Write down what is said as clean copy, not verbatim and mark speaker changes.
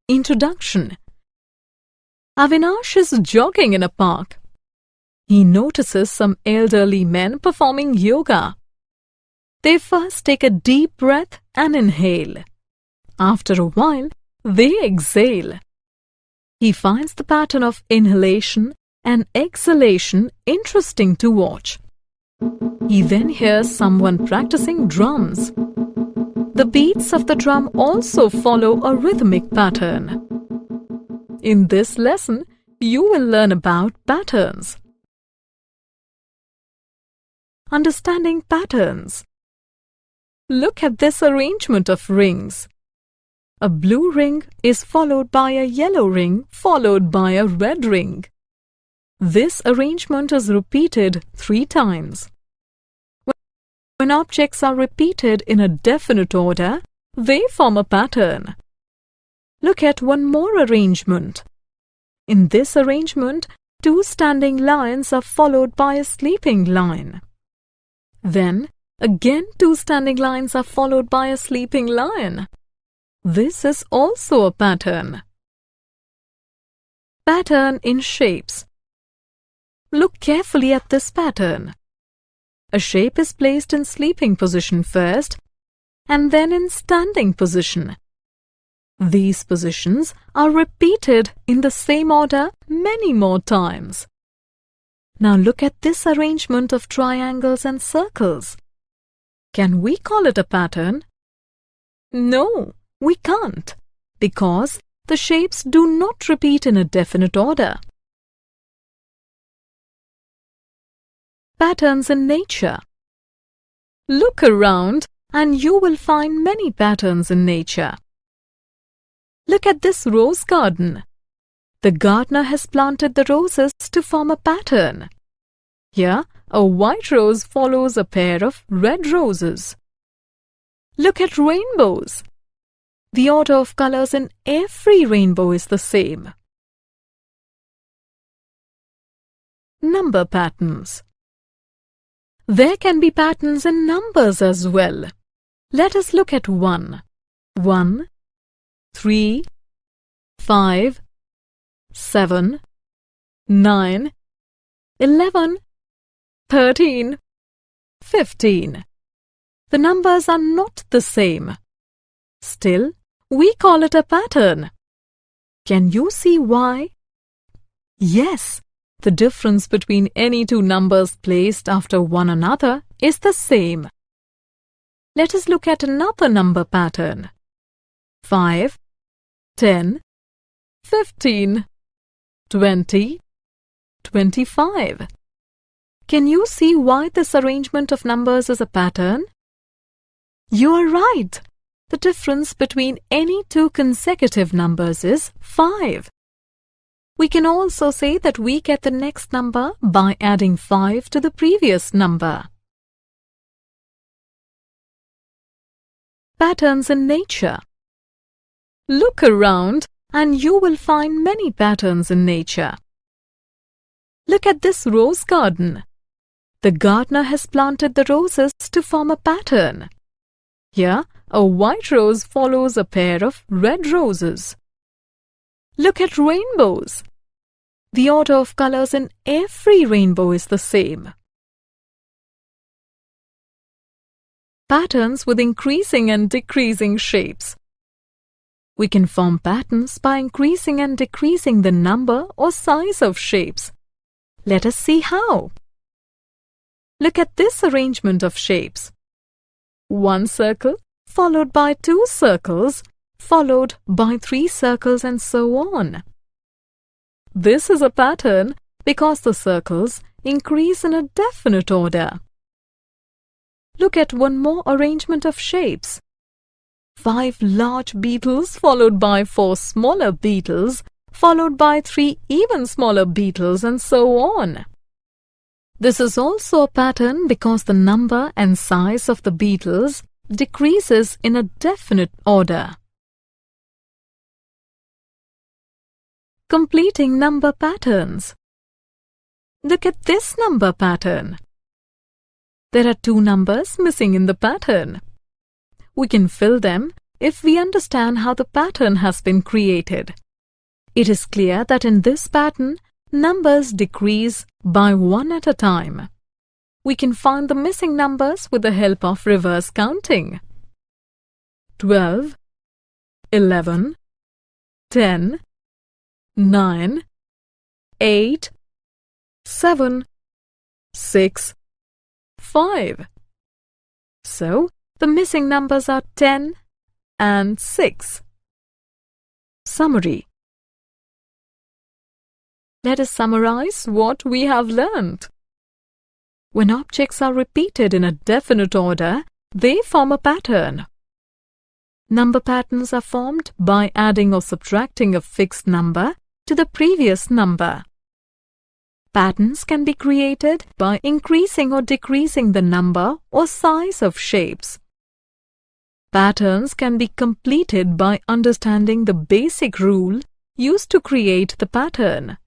Speaker 1: Introduction. Avinash is jogging in a park. He notices some elderly men performing yoga. They first take a deep breath and inhale. After a while, they exhale. He finds the pattern of inhalation and exhalation interesting to watch. He then hears someone practicing drums. The beats of the drum also follow a rhythmic pattern. In this lesson, you will learn about patterns. Understanding patterns. Look at this arrangement of rings. A blue ring is followed by a yellow ring followed by a red ring. This arrangement is repeated 3 times. When objects are repeated in a definite order, they form a pattern. Look at one more arrangement. In this arrangement, 2 standing lions are followed by a sleeping lion. Then, again 2 standing lions are followed by a sleeping lion. This is also a pattern. Pattern in shapes. Look carefully at this pattern. A shape is placed in sleeping position first and then in standing position. These positions are repeated in the same order many more times. Now look at this arrangement of triangles and circles. Can we call it a pattern? No, we can't, because the shapes do not repeat in a definite order. Patterns in nature. Look around and you will find many patterns in nature. Look at this rose garden. The gardener has planted the roses to form a pattern. Here, a white rose follows a pair of red roses. Look at rainbows. The order of colors in every rainbow is the same. Number patterns. There can be patterns in numbers as well. Let us look at 1, 1, 3, 5, 7, 9, 11, 13, 15. The numbers are not the same. Still, we call it a pattern. Can you see why? Yes. The difference between any 2 numbers placed after one another is the same. Let us look at another number pattern. 5, 10, 15, 20, 25. Can you see why this arrangement of numbers is a pattern? You are right. The difference between any 2 consecutive numbers is 5. We can also say that we get the next number by adding 5 to the previous number. Patterns in nature. Look around and you will find many patterns in nature. Look at this rose garden. The gardener has planted the roses to form a pattern. Here, a white rose follows a pair of red roses. Look at rainbows. The order of colors in every rainbow is the same. Patterns with increasing and decreasing shapes. We can form patterns by increasing and decreasing the number or size of shapes. Let us see how. Look at this arrangement of shapes. 1 circle followed by 2 circles, followed by 3 circles and so on. This is a pattern because the circles increase in a definite order. Look at one more arrangement of shapes. 5 large beetles followed by 4 smaller beetles, followed by 3 even smaller beetles and so on. This is also a pattern because the number and size of the beetles decreases in a definite order. Completing number patterns. Look at this number pattern. There are 2 numbers missing in the pattern. We can fill them if we understand how the pattern has been created. It is clear that in this pattern, numbers decrease by one at a time. We can find the missing numbers with the help of reverse counting. 12, 11, 10, 9, 8, 7, 6, 5. So, the missing numbers are 10 and 6. Summary. Let us summarize what we have learnt. When objects are repeated in a definite order, they form a pattern. Number patterns are formed by adding or subtracting a fixed number to the previous number. Patterns can be created by increasing or decreasing the number or size of shapes. Patterns can be completed by understanding the basic rule used to create the pattern.